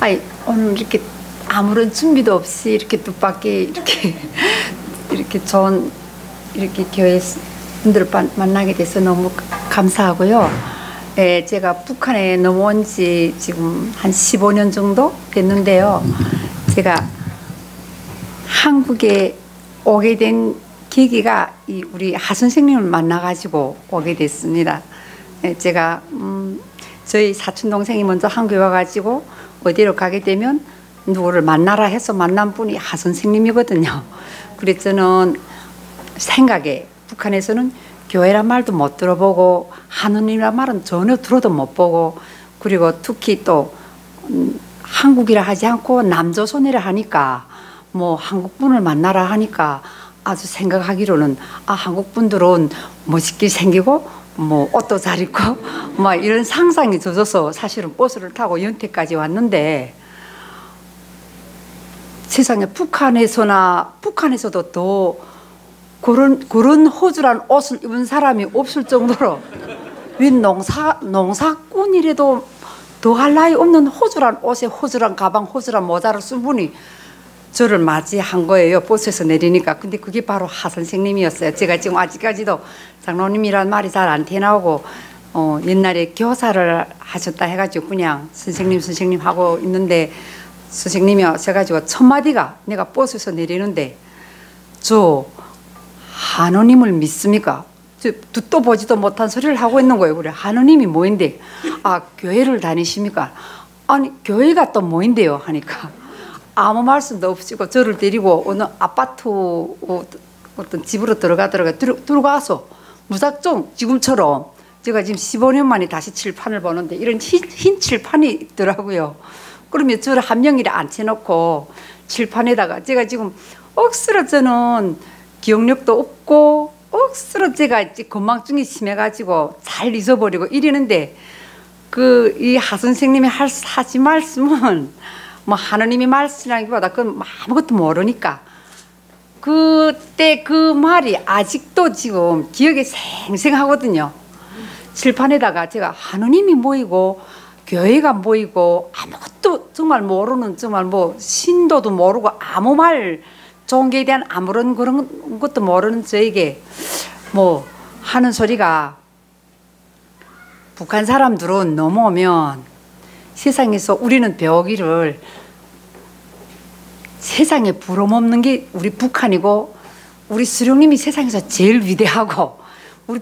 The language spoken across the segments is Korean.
아이, 오늘 이렇게 아무런 준비도 없이 이렇게 뜻밖의 이렇게 좋은 이렇게 교회 분들을 만나게 돼서 너무 감사하고요. 예, 제가 북한에 넘어온 지 지금 한 15년 정도 됐는데요. 제가 한국에 오게 된 계기가 우리 하 선생님을 만나가지고 오게 됐습니다. 예, 제가 저희 사촌 동생이 먼저 한국에 와가지고 어디로 가게 되면 누구를 만나라 해서 만난 분이 하 선생님이거든요. 그래서 저는 생각에 북한에서는 교회란 말도 못 들어보고 하느님이란 말은 전혀 들어도 못 보고, 그리고 특히 또 한국이라 하지 않고 남조선이라 하니까 뭐 한국분을 만나라 하니까 아주 생각하기로는 한국분들은 멋있게 생기고 뭐 옷도 잘 입고 막 이런 상상이 젖어서 사실은 버스를 타고 연태까지 왔는데, 세상에 북한에서도 더 그런 허술한 옷을 입은 사람이 없을 정도로, 웬 농사꾼이라도 더할 나위 없는 허술한 옷에 허술한 가방, 허술한 모자를 쓴 분이 저를 맞이한 거예요. 버스에서 내리니까. 근데 그게 바로 하 선생님이었어요. 제가 지금 아직까지도 장로님이란 말이 잘 안 태어나오고 옛날에 교사를 하셨다 해가지고 그냥 선생님 하고 있는데, 선생님이 오셔가지고 첫 마디가, 내가 버스에서 내리는데, 저 하느님을 믿습니까? 듣도 보지도 못한 소리를 하고 있는 거예요. 그래, 하느님이 뭐인데? 교회를 다니십니까? 아니, 교회가 또 뭐인데요? 하니까 아무 말씀도 없이고 저를 데리고 어느 아파트 어떤 집으로 들어가서 무작정 지금처럼, 제가 지금 15년 만에 다시 칠판을 보는데 이런 흰 칠판이 있더라고요. 그러면 저를 한 명이라 앉혀놓고 칠판에다가, 제가 지금 억수로 저는 기억력도 없고 억수로 제가 건망증이 심해가지고 잘 잊어버리고 이러는데, 이 하 선생님이 하신 말씀은 뭐 하느님이 말씀이라기보다 그건 아무것도 모르니까, 그때 그 말이 아직도 지금 기억에 생생하거든요. 칠판에다가 제가 하느님이 뭐이고 교회가 뭐이고 아무것도 정말 모르는, 정말 뭐 신도도 모르고 아무 말 좋은 게에 대한 아무런 그런 것도 모르는 저에게 뭐 하는 소리가, 북한 사람들은 넘어오면 세상에서 우리는 배우기를 세상에 부러먹는 게 우리 북한이고, 우리 수령님이 세상에서 제일 위대하고, 우리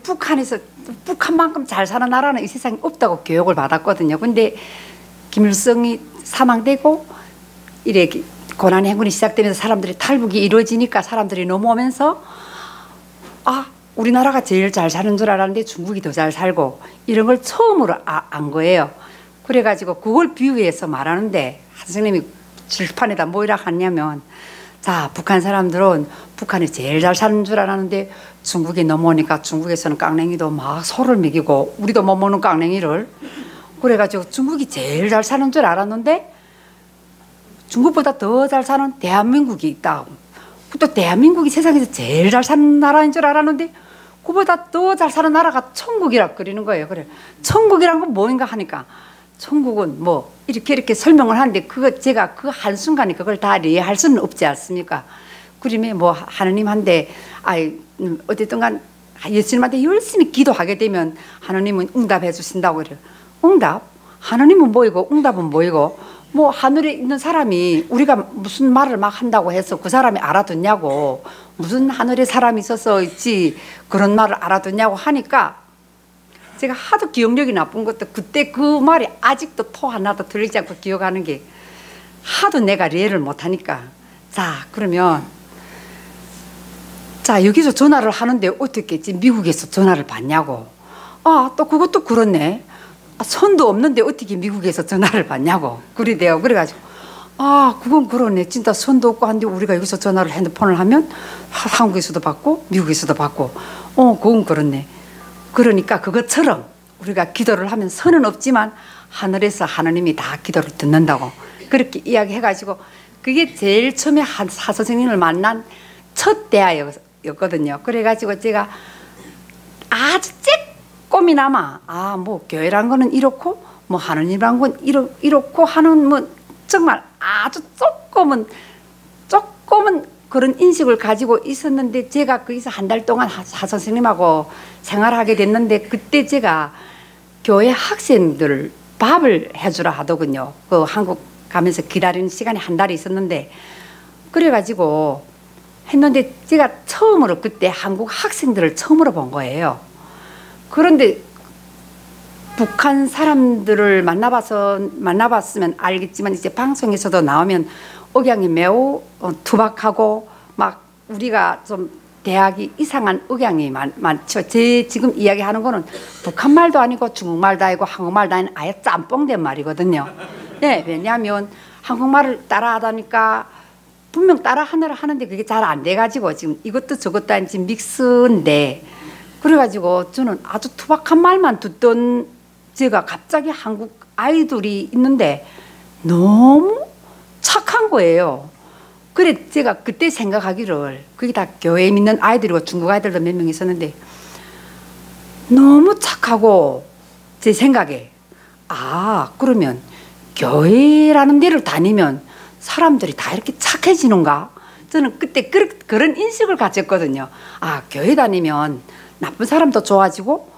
북한만큼 잘 사는 나라는 이 세상에 없다고 교육을 받았거든요. 근데 김일성이 사망되고 이래 고난의 행군이 시작되면서 사람들이 탈북이 이루어지니까 사람들이 넘어오면서 우리나라가 제일 잘 사는 줄 알았는데 중국이 더 잘 살고, 이런 걸 처음으로 안 거예요. 그래가지고 그걸 비유해서 말하는데, 선생님이 칠판에다 뭐이라 하냐면, 자, 북한 사람들은 북한이 제일 잘 사는 줄 알았는데 중국에 넘어오니까 중국에서는 깡냉이도 막 소를 먹이고 우리도 못 먹는 깡냉이를, 그래가지고 중국이 제일 잘 사는 줄 알았는데 중국보다 더 잘 사는 대한민국이 있다고. 또 대한민국이 세상에서 제일 잘 사는 나라인 줄 알았는데 그보다 더 잘 사는 나라가 천국이라 그러는 거예요. 그래, 천국이란 건 뭐인가 하니까, 천국은 뭐 이렇게 설명을 하는데, 제가 그 한순간에 그걸 다 이해할 수는 없지 않습니까? 그러면 뭐 하느님한테 어쨌든 간 예수님한테 열심히 기도하게 되면 하느님은 응답해 주신다고 그래요. 응답? 하느님은 뭐이고 응답은 뭐이고, 뭐 하늘에 있는 사람이 우리가 무슨 말을 막 한다고 해서 그 사람이 알아듣냐고, 무슨 하늘에 사람이 있어서 있지 그런 말을 알아듣냐고 하니까, 제가 하도 기억력이 나쁜 것도 그때 그 말이 아직도 토 하나도 들리지 않고 기억하는 게, 하도 내가 이해를 못하니까, 자 그러면 여기서 전화를 하는데 어떻게 미국에서 전화를 받냐고. 또 그것도 그렇네. 선도 없는데 어떻게 미국에서 전화를 받냐고 그러대요. 그래가지고 그건 그러네. 진짜 선도 없고 한데 우리가 여기서 전화를 핸드폰을 하면 한국에서도 받고 미국에서도 받고 그건 그렇네. 그러니까 그것처럼 우리가 기도를 하면 선은 없지만 하늘에서 하느님이 다 기도를 듣는다고 그렇게 이야기해가지고, 그게 제일 처음에 하 선생님을 만난 첫 대화였거든요. 그래가지고 제가 아주 조금이나마 뭐 교회란 거는 이렇고 뭐 하느님이란 건 이렇고 하는 뭐 정말 아주 조금은 그런 인식을 가지고 있었는데, 제가 거기서 한 달 동안 하 선생님하고 생활하게 됐는데, 그때 제가 교회 학생들 밥을 해주라 하더군요. 그 한국 가면서 기다리는 시간이 한 달이 있었는데, 그래가지고 했는데 제가 처음으로 그때 한국 학생들을 처음으로 본 거예요. 그런데 북한 사람들을 만나봤으면 알겠지만, 이제 방송에서도 나오면 억양이 매우 투박하고 막 우리가 좀 대학이 이상한 억양이 많죠. 제 지금 이야기하는 거는 북한말도 아니고 중국말도 아니고 한국말도 아닌 아예 짬뽕된 말이거든요. 네, 왜냐하면 한국말을 따라하다니까 분명 따라하느라 하는데 그게 잘 안 돼가지고 지금 이것도 저것도 아닌 지금 믹스인데, 그래가지고 저는 아주 투박한 말만 듣던 제가 갑자기 한국 아이돌이 있는데 너무 착한 거예요. 그래 제가 그때 생각하기를, 그게 다 교회 믿는 아이들이고 중국 아이들도 몇 명 있었는데, 너무 착하고 제 생각에 그러면 교회라는 데를 다니면 사람들이 다 이렇게 착해지는가? 저는 그때 그런 인식을 가졌거든요. 교회 다니면 나쁜 사람도 좋아지고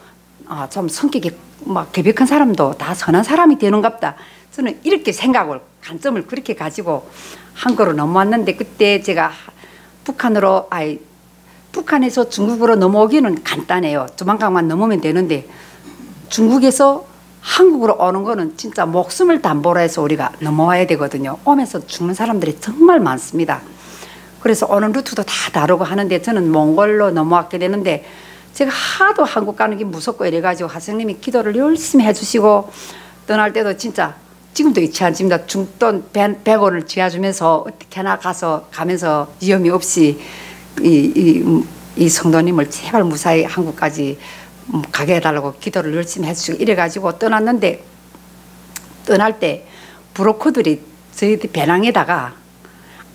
좀 성격이 막 개벽한 사람도 다 선한 사람이 되는갑다. 저는 이렇게 생각을, 관점을 그렇게 가지고 한국으로 넘어왔는데, 그때 제가 북한에서 중국으로 넘어오기는 간단해요. 조만간만 넘으면 되는데, 중국에서 한국으로 오는 거는 진짜 목숨을 담보로 해서 우리가 넘어와야 되거든요. 오면서 죽는 사람들이 정말 많습니다. 그래서 오는 루트도 다 다르고 하는데, 저는 몽골로 넘어왔게 되는데, 제가 하도 한국 가는 게 무섭고 이래가지고 하성님이 기도를 열심히 해주시고, 떠날 때도 진짜 지금도 잊지 않습니다. 중돈 100원을 쥐어주면서 어떻게나 가면서 위험이 없이 이 성도님을 제발 무사히 한국까지 가게 해달라고 기도를 열심히 해주시고 이래가지고 떠났는데, 떠날 때 브로커들이 저희 배낭에다가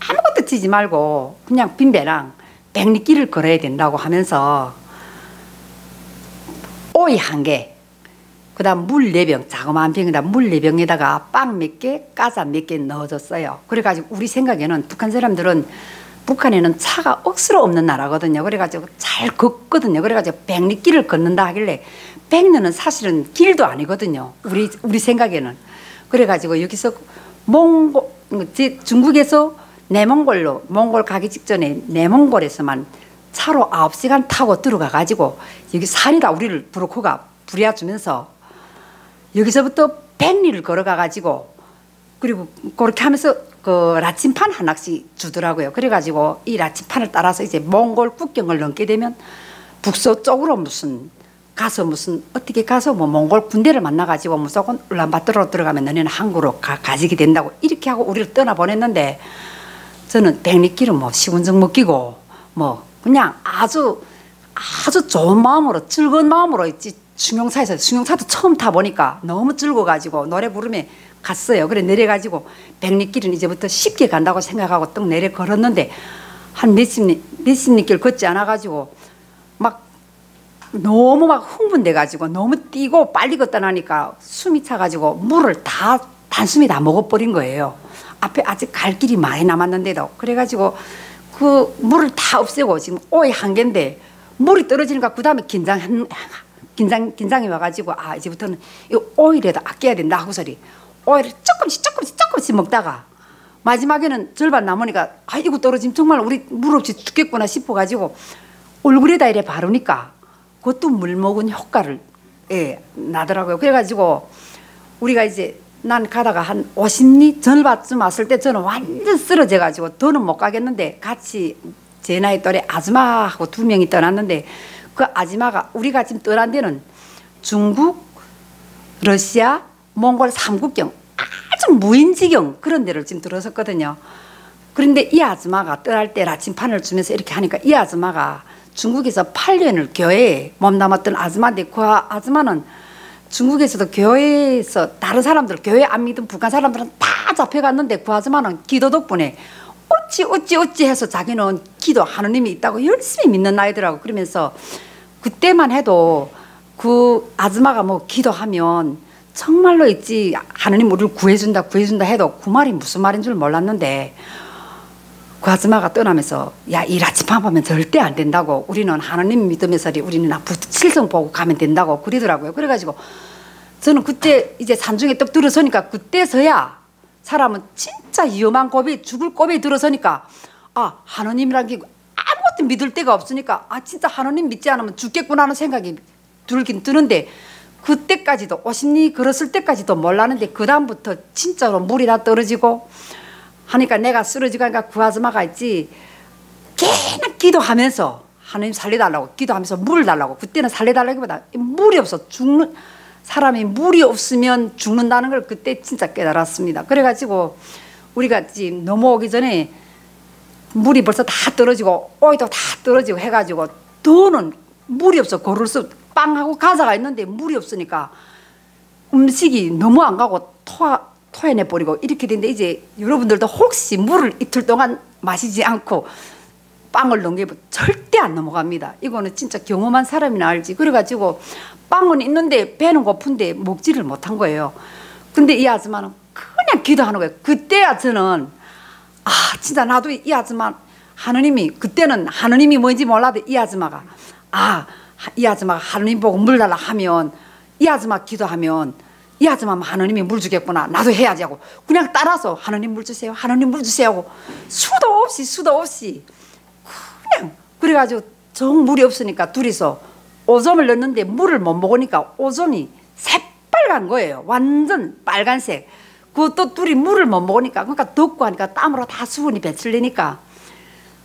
아무것도 지지 말고 그냥 빈 배낭 100리길을 걸어야 된다고 하면서 오이 1개, 그 다음 물 4병, 자그마한 병에다 물 4병에다가 빵 몇 개, 과자 몇 개 넣어줬어요. 그래가지고 우리 생각에는 북한 사람들은, 북한에는 차가 억수로 없는 나라거든요. 그래가지고 잘 걷거든요. 그래가지고 100리길을 걷는다 하길래, 100리는 사실은 길도 아니거든요. 우리 생각에는. 그래가지고 여기서 중국에서 몽골 가기 직전에 내몽골에서만 차로 9시간 타고 들어가가지고 여기 산이다 우리를 브로커가 부려주면서 여기서부터 100리를 걸어가가지고, 그리고 그렇게 하면서 그 라침판 하나씩 주더라고요. 그래가지고 이 라침판을 따라서 이제 몽골 국경을 넘게 되면 북서쪽으로 어떻게 가서 뭐 몽골 군대를 만나가지고 무조건 울란바토르로 들어가면 너네는 한국으로 가지게 된다고 이렇게 하고 우리를 떠나보냈는데, 저는 100리길은 뭐 시군증 먹기고 뭐 그냥 아주 좋은 마음으로, 즐거운 마음으로 있지. 승용차도 처음 타보니까 너무 즐거워가지고 노래 부르며 갔어요. 그래 내려가지고 100리길은 이제부터 쉽게 간다고 생각하고 떡 내려 걸었는데, 한 몇십 리길 걷지 않아가지고 너무 흥분돼가지고 너무 뛰고 빨리 걷다 나니까 숨이 차가지고 물을 단숨에 다 먹어버린 거예요. 앞에 아직 갈 길이 많이 남았는데도. 그래가지고 그 물을 다 없애고 지금 오이 1개인데 물이 떨어지니까 그 다음에 긴장이 와가지고 이제부터는 이 오일에도 아껴야 된다 하고서리 오일을 조금씩 먹다가 마지막에는 절반 남으니까 이거 떨어지면 정말 우리 물 없이 죽겠구나 싶어가지고 얼굴에다 이래 바르니까 그것도 물 먹은 효과를 나더라고요. 그래가지고 우리가 이제 난 가다가 한 50리 전을밭쯤 왔을 때 저는 완전 쓰러져가지고 더는 못 가겠는데, 같이 제 나이 또래 아줌마하고 2명이 떠났는데, 그 아줌마가 우리가 지금 떠난 데는 중국, 러시아, 몽골 3국경 아주 무인지경 그런 데를 지금 들어섰거든요. 그런데 이 아줌마가 떠날 때 라침판을 주면서 이렇게 하니까, 이 아줌마가 중국에서 8년을 교회에 몸담았던 아줌마인데, 그 아줌마는 중국에서도 교회에서 다른 사람들, 교회 안 믿은 북한 사람들은 다 잡혀갔는데, 그 아줌마는 기도 덕분에 어찌 해서 자기는 기도 하느님이 있다고 열심히 믿는 아이더라고. 그러면서 그때만 해도 그 아줌마가 뭐 기도하면 정말로 있지 하느님 우리를 구해준다 구해준다 해도 그 말이 무슨 말인 줄 몰랐는데 그 아줌마가 떠나면서 야 이 라치파하면 절대 안 된다고 우리는 하느님 믿으면서 우리는 칠성 보고 가면 된다고 그러더라고요. 그래가지고 저는 그때 이제 산중에 떡 들어서니까 그때서야 사람은 진짜 위험한 고비 죽을 고비에 들어서니까 아 하느님이란 게 아무것도 믿을 데가 없으니까 아 진짜 하느님 믿지 않으면 죽겠구나 하는 생각이 들긴 드는데 그때까지도 50리 걸었을 때까지도 몰랐는데 그 다음부터 진짜로 물이 다 떨어지고 하니까 내가 쓰러지고 하니까 그 아줌마가 있지 계속 기도하면서 하느님 살려달라고 기도하면서 물 달라고 그때는 살려달라기보다 물이 없어 죽는 사람이 물이 없으면 죽는다는 걸 그때 진짜 깨달았습니다. 그래가지고 우리가 지금 넘어오기 전에 물이 벌써 다 떨어지고 오이도 다 떨어지고 해가지고 더는 물이 없어 고를 수 빵하고 과자가 있는데 물이 없으니까 음식이 너무 안 가고 토해내버리고 이렇게 되는데 이제 여러분들도 혹시 물을 이틀 동안 마시지 않고 빵을 넘기면 절대 안 넘어갑니다. 이거는 진짜 경험한 사람이나 알지. 그래가지고 빵은 있는데 배는 고픈데 먹지를 못한 거예요. 근데 이 아줌마는 그냥 기도하는 거예요. 그때야 저는 아 진짜 나도 이 아줌마 하느님이 그때는 하느님이 뭔지 몰라도 이 아줌마가 아 이 아줌마가 하느님 보고 물 달라 하면 이 아줌마 기도하면 이 아줌마는 하느님이 물 주겠구나 나도 해야지 하고 그냥 따라서 하느님 물 주세요 하느님 물 주세요 하고 수도 없이 그냥 그래가지고 정 물이 없으니까 둘이서 오줌을 넣는데 물을 못 먹으니까 오줌이 새빨간 거예요. 완전 빨간색. 그것도 둘이 물을 못 먹으니까 그러니까 덥고 하니까 땀으로 다 수분이 배출되니까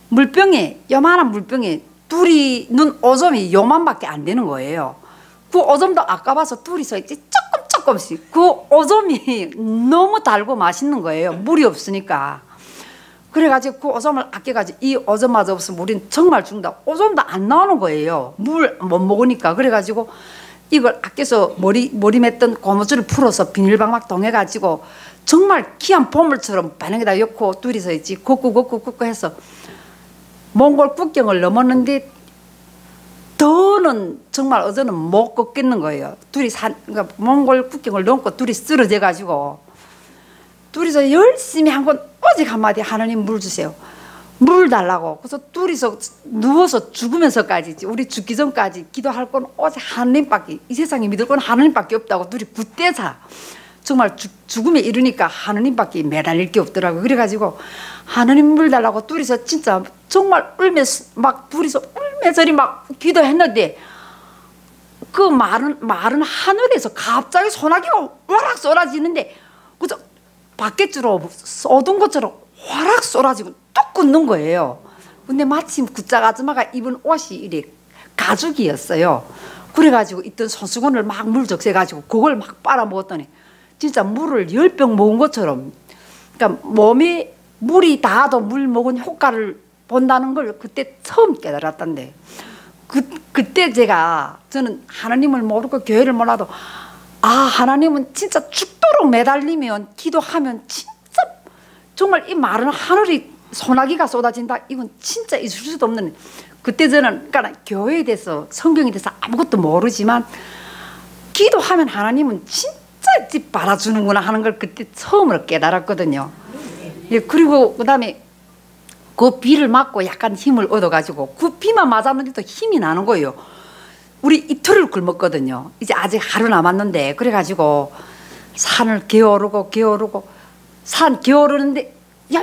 물병에 요만한 물병에 둘이 넣은 오줌이 요만밖에 안 되는 거예요. 그 오줌도 아까봐서 둘이서 있지 조금씩 그 오줌이 너무 달고 맛있는 거예요. 물이 없으니까. 그래가지고 그 오줌을 아껴가지고 이 오줌마저 없으면 우리는 정말 죽는다. 오줌도 안 나오는 거예요. 물 못 먹으니까. 그래가지고 이걸 아껴서 머리 맸던 고무줄을 풀어서 비닐방막 동해가지고 정말 귀한 보물처럼 반응에다 넣고 둘이서 있지 걷고 해서 몽골 국경을 넘었는데 더는 정말 어제는 못 걷겠는 거예요. 둘이 그러니까 몽골 국경을 넘고 둘이 쓰러져가지고 둘이서 열심히 한 건 오직 한마디 하느님 물 주세요. 물 달라고. 그래서 둘이서 누워서 죽으면서까지 우리 죽기 전까지 기도할 건 오직 하느님밖에 이 세상에 믿을 건 하느님밖에 없다고 둘이 굳대사 정말 죽음에 이르니까 하느님밖에 매달릴 게 없더라고요. 그래가지고 하느님 물 달라고 둘이서 진짜 정말 막 둘이서 울면서리 막 기도했는데 그 마른 하늘에서 갑자기 소나기가 와락 쏟아지는데 그저 바깥으로 쏟은 것처럼 화락 쏟아지고 뚝 굳는 거예요. 근데 마침 굿작 아줌마가 입은 옷이 이래 가죽이었어요. 그래가지고 있던 손수건을 막 물 적셔가지고 그걸 막 빨아먹었더니 진짜 물을 10병 먹은 것처럼 그러니까 몸에 물이 닿아도 물 먹은 효과를 본다는 걸 그때 처음 깨달았던데 그때 저는 하나님을 모르고 교회를 몰라도 아 하나님은 진짜 죽도록 매달리면 기도하면 진짜 정말 이 마른 하늘이 소나기가 쏟아진다 이건 진짜 있을 수도 없는 그때 저는 그러니까 교회에 대해서 성경에 대해서 아무것도 모르지만 기도하면 하나님은 진짜 받아주는구나 하는 걸 그때 처음으로 깨달았거든요. 예, 그리고 그다음에 그 비를 맞고 약간 힘을 얻어가지고 그 비만 맞았는데도 힘이 나는 거예요. 우리 이틀을 굶었거든요. 이제 아직 하루 남았는데 그래가지고 산을 기어오르고 산 기어오르는데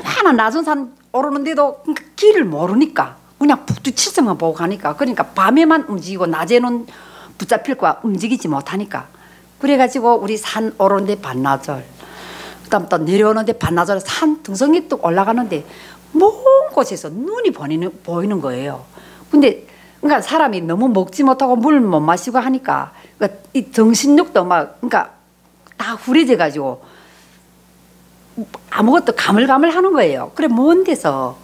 하나 낮은 산 오르는데도 길을 모르니까 그냥 북두칠성만 보고 가니까 그러니까 밤에만 움직이고 낮에는 붙잡힐 거야 움직이지 못하니까 그래가지고 우리 산 오르는데 반나절 그다음 또 내려오는데 반나절 산 등성이 뚝 올라가는데 먼 곳에서 눈이 보이는 거예요. 근데 그러니까 사람이 너무 먹지 못하고 물 못 마시고 하니까 그러니까 이 정신력도 막 그러니까 다 후려져 가지고 아무것도 가물가물하는 거예요. 그래 먼 데서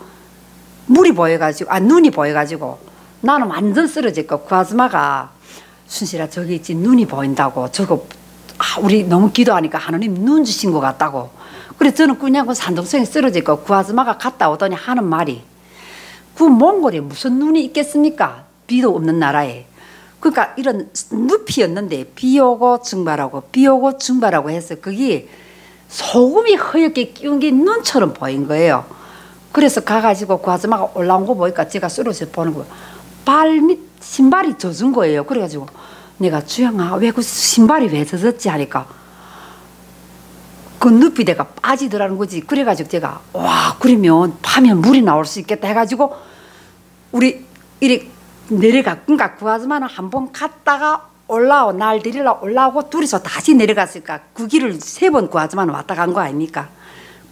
물이 보여가지고 눈이 보여가지고 나는 완전 쓰러졌고 그 아줌마가 순실아 저기 있지 눈이 보인다고 저거 우리 너무 기도하니까 하나님 눈 주신 것 같다고. 그래 저는 그냥 그 산동성에 쓰러졌고 그 아줌마가 갔다 오더니 하는 말이 그 몽골에 무슨 눈이 있겠습니까? 비도 없는 나라에 그러니까 이런 늪이었는데 비 오고 증발하고 비 오고 증발하고 해서 그게 소금이 허옇게 끼운 게 눈처럼 보인 거예요. 그래서 가가지고 그 아줌마가 올라온 거 보니까 제가 쓰러져 보는 거예요. 발밑 신발이 젖은 거예요. 그래가지고 내가 주영아 왜 그 신발이 왜 젖었지 하니까 그 늪이 내가 빠지더라는 거지. 그래가지고 제가 와 그러면 밤에 물이 나올 수 있겠다 해가지고 우리 이리 내려가. 그러니까 그 아줌마는 한번 갔다가 올라오 날 데리러 올라오고 둘이서 다시 내려갔으니까 그 길을 3번 그 아줌마는 왔다 간 거 아닙니까?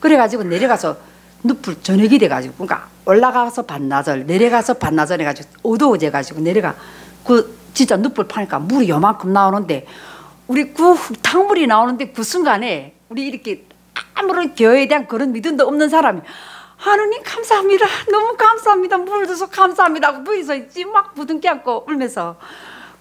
그래가지고 내려가서 늪을 저녁이 돼가지고 그러니까 올라가서 반나절 내려가서 반나절 해가지고 어두워져가지고 내려가 그 진짜 늪을 파니까 물이 요만큼 나오는데 우리 그 흙탕물이 나오는데 그 순간에 우리 이렇게 아무런 교회에 대한 그런 믿음도 없는 사람이 하느님 감사합니다. 너무 감사합니다. 물 줘서 감사합니다. 하고 부에서 있지 막 부둥켜 안고 울면서.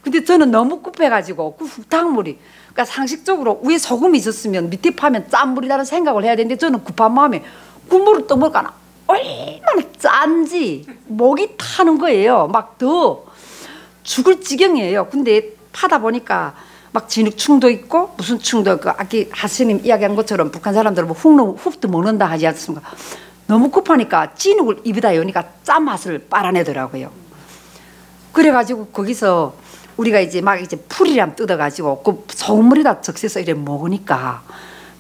근데 저는 너무 급해가지고 그 흙탕물이 그러니까 상식적으로 위에 소금이 있었으면 밑에 파면 짠 물이라는 생각을 해야 되는데 저는 급한 마음에 그 물을 떠먹으니까 얼마나 짠지 목이 타는 거예요. 막 더 죽을 지경이에요. 근데 파다 보니까 막 진흙충도 있고 무슨 충도 있고 아까 하스님 이야기한 것처럼 북한 사람들은 뭐 흙도 먹는다 하지 않습니까? 너무 급하니까 진흙을 입에다 여니까 짠맛을 빨아내더라고요. 그래가지고 거기서 우리가 이제 막 이제 풀이랑 뜯어가지고 그 소금물에다 적셔서 이래 먹으니까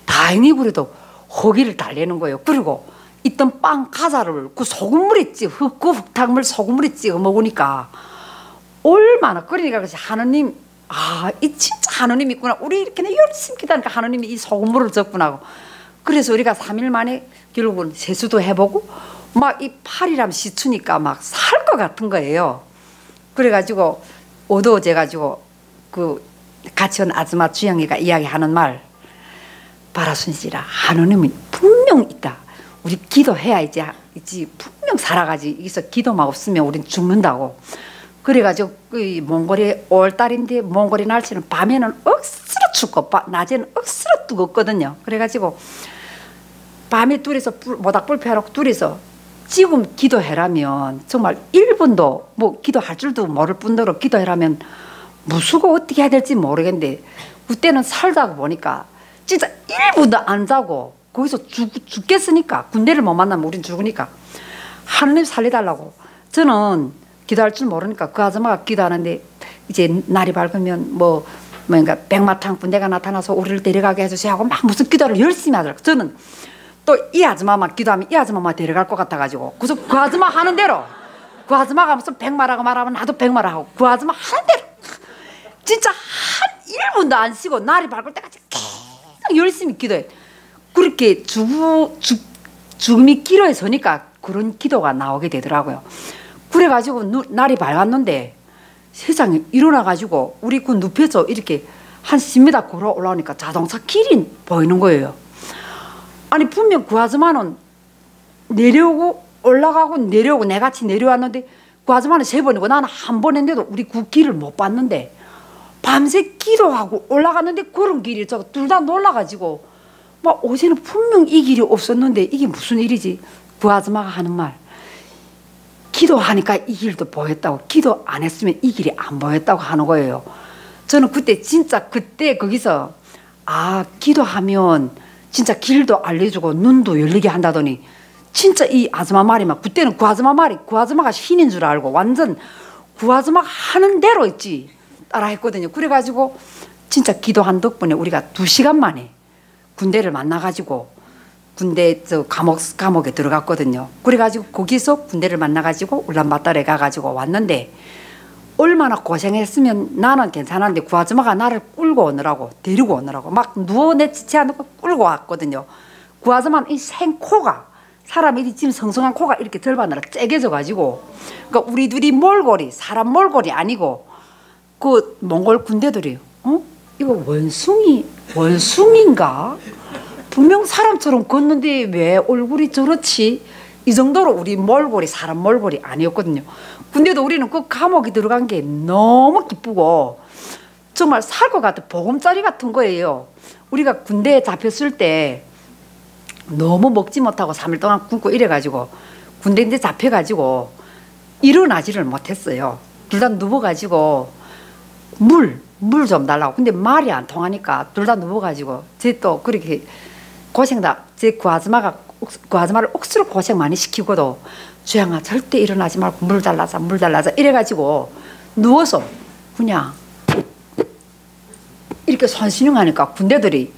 다행히 그래도 허기를 달래는 거예요. 그리고 있던 빵 가자를 그 소금물에 그 흙탕물 소금물에 찍어 먹으니까 얼마나 그러니까 그래서 하느님 이 진짜 하느님 있구나. 우리 이렇게 열심히 기다니까 하느님이 이 소금물을 줬구나 하고 그래서 우리가 3일 만에 결국은 세수도 해보고 막 이 팔이랑 씻으니까 막 살 것 같은 거예요. 그래가지고 어두워져가지고 그 같이 온 아줌마 주영이가 이야기하는 말 바라순실아 하느님이 분명 있다. 우리 기도해야 이제 분명 살아가지 여기서 기도만 없으면 우린 죽는다고. 그래가지고 그 몽골이 5월달인데 몽골이 날씨는 밤에는 억수로 춥고 낮에는 억수로 뜨겁거든요. 그래가지고 밤에 둘이서 모닥불 펴놓고 둘이서 지금 기도해라면 정말 1분도 뭐 기도할 줄도 모를 뿐더러 기도해라면 무수고 어떻게 해야 될지 모르겠는데 그때는 살다 보니까 진짜 1분도 안 자고 거기서 죽겠으니까 군대를 못 만나면 우린 죽으니까 하느님 살려달라고. 저는 기도할 줄 모르니까 그 아줌마가 기도하는데 이제 날이 밝으면 뭔가 백마탄 군대가 나타나서 우리를 데려가게 해주세요 하고 막 무슨 기도를 열심히 하더라고요. 저는 또 이 아줌마만 기도하면 이 아줌마만 데려갈 것 같아가지고 그래서 그 아줌마 하는 대로 그 아줌마가 무슨 백마라고 말하면 나도 백마라 하고 그 아줌마 하는 대로 진짜 한 1분도 안 쉬고 날이 밝을 때까지 계속 열심히 기도해. 그렇게 죽음이 기로에 서니까 그런 기도가 나오게 되더라고요. 그래가지고 날이 밝았는데 세상에 일어나가지고 우리 그 늪에서 이렇게 한 10m 걸어 올라오니까 자동차 길이 보이는 거예요. 아니 분명 그 아줌마는 내려오고 올라가고 내려오고 내같이 내려왔는데 그 아줌마는 3번이고 나는 한 번 했는데도 우리 그 길을 못 봤는데 밤새 기도하고 올라갔는데 그런 길이 저거 둘 다 놀라가지고 막 어제는 분명 이 길이 없었는데 이게 무슨 일이지? 그 아줌마가 하는 말 기도하니까 이 길도 보였다고 기도 안 했으면 이 길이 안 보였다고 하는 거예요. 저는 그때 진짜 그때 거기서 기도하면 진짜 길도 알려주고 눈도 열리게 한다더니 진짜 이 아줌마 말이만 그때는 그 아줌마 말이 그 아줌마가 신인 줄 알고 완전 그 아줌마가 하는 대로 있지 따라 했거든요. 그래가지고 진짜 기도한 덕분에 우리가 2시간 만에 군대를 만나가지고 군대 감옥에 들어갔거든요. 그래가지고 거기서 군대를 만나가지고 울란바토르에 가가지고 왔는데 얼마나 고생했으면 나는 괜찮았는데 그 아줌마가 나를 끌고 오느라고 데리고 오느라고 막 누워 내 지체 않고 끌고 왔거든요. 그 아줌마는 이 생코가 사람이 지금 성성한 코가 이렇게 절반으로 째겨져가지고 그러니까 우리 둘이 몰골이 사람 몰골이 아니고 그 몽골 군대들이 이거 원숭인가? 분명 사람처럼 걷는데 왜 얼굴이 저렇지? 이 정도로 우리 몰골이 사람 몰골이 아니었거든요. 근데도 우리는 그 감옥에 들어간 게 너무 기쁘고 정말 살 것 같은 보금자리 같은 거예요. 우리가 군대에 잡혔을 때 너무 먹지 못하고 3일 동안 굶고 이래가지고 군대인데 잡혀가지고 일어나지를 못했어요. 둘 다 누워가지고 물 좀 달라고. 근데 말이 안 통하니까 둘 다 누워가지고 제 또 그렇게 고생다. 그 아줌마를 억수로 고생 많이 시키고도 주양아 절대 일어나지 말고 물 달라자 이래가지고 누워서 그냥 이렇게 손신용하니까 군대들이,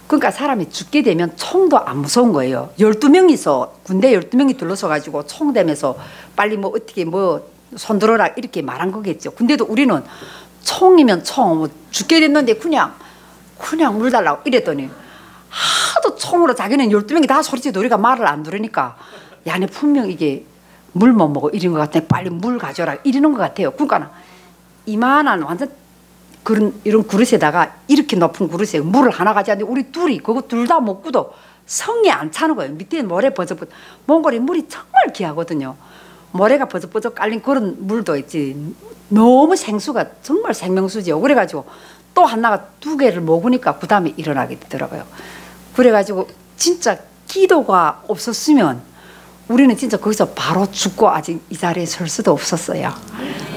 그러니까 사람이 죽게 되면 총도 안 무서운 거예요. 12명이서 군대 12명이 둘러서가지고 총 대면서 빨리 뭐 어떻게 뭐 손들어라 이렇게 말한 거겠죠. 근데도 우리는 총이면 총, 뭐 죽게 됐는데 그냥 물 달라고 이랬더니 하도 총으로 자기는 12명이 다 소리치도 우리가 말을 안 들으니까 야네 분명 이게 물 못 먹어 이런 것 같아. 빨리 물 가져라 이러는 것 같아요. 그러니까 이만한 완전 그런 이런 그릇에다가 이렇게 높은 그릇에 물을 하나 가져왔는데 우리 둘이 그거 둘 다 먹고도 성이 안 차는 거예요. 밑에 모래 버석버석. 몽골이 물이 정말 귀하거든요. 모래가 버석버석 깔린 그런 물도 있지. 너무 생수가 정말 생명수죠. 그래가지고 또 하나가 2개를 먹으니까 그 다음에 일어나게 되더라고요. 그래가지고 진짜 기도가 없었으면 우리는 진짜 거기서 바로 죽고 아직 이 자리에 설 수도 없었어요.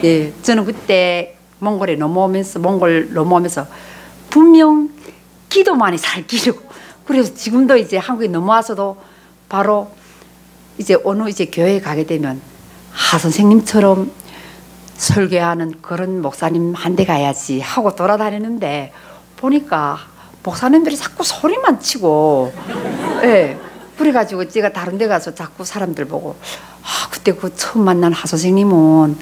예, 저는 그때 몽골 넘어오면서 분명 기도만이 살 길이고, 그래서 지금도 이제 한국에 넘어와서도 바로 이제 어느 이제 교회에 가게 되면 하 선생님처럼 설교하는 그런 목사님 한 대 가야지 하고 돌아다니는데 보니까 목사님들이 자꾸 소리만 치고, 예. 그래가지고 제가 다른 데 가서 자꾸 사람들 보고 그때 그 처음 만난 하 선생님은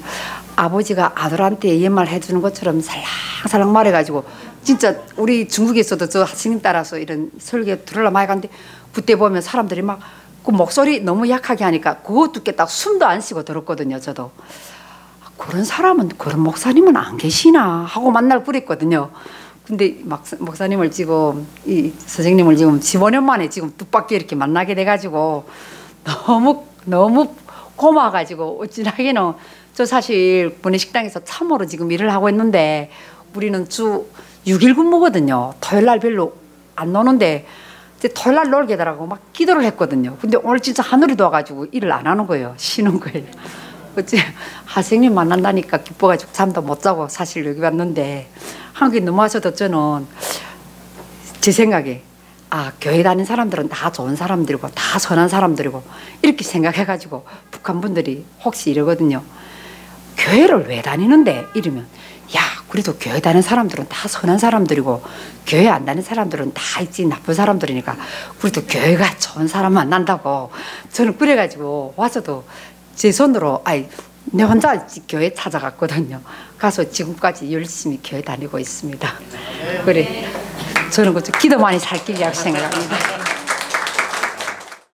아버지가 아들한테 얘말 해주는 것처럼 살랑살랑 말해가지고 진짜 우리 중국에서도 저 하스님 따라서 이런 설교 들으려 많이 갔는데 그때 보면 사람들이 막 그 목소리 너무 약하게 하니까 그거 듣게 딱 숨도 안 쉬고 들었거든요. 저도 그런 사람은 그런 목사님은 안 계시나 하고 만날 그랬거든요. 근데 목사님을 지금 이 선생님을 지금 15년 만에 지금 뜻밖의 이렇게 만나게 돼가지고 너무 고마워가지고 어찌나기는 저 사실 구내식당에서 참으로 지금 일을 하고 있는데 우리는 주 6일 근무거든요. 토요일날 별로 안 노는데 이제 토요일날 놀게 되라고 막 기도를 했거든요. 근데 오늘 진짜 하늘이 도와가지고 일을 안 하는 거예요. 쉬는 거예요. 어째 하생님 만난다니까 기뻐가지고 잠도 못 자고 사실 여기 왔는데 한국에 넘어와서도 저는 제 생각에 교회 다니는 사람들은 다 좋은 사람들이고 다 선한 사람들이고 이렇게 생각해가지고 북한 분들이 혹시 이러거든요. 교회를 왜 다니는데? 이러면 그래도 교회 다니는 사람들은 다 선한 사람들이고 교회 안 다니는 사람들은 다 있지 나쁜 사람들이니까 그래도 교회가 좋은 사람 만난다고 저는 그래가지고 와서도 제 손으로 내 혼자 교회 찾아갔거든요. 가서 지금까지 열심히 교회 다니고 있습니다. 그래 저는 기도 많이 살 길이라고 생각합니다.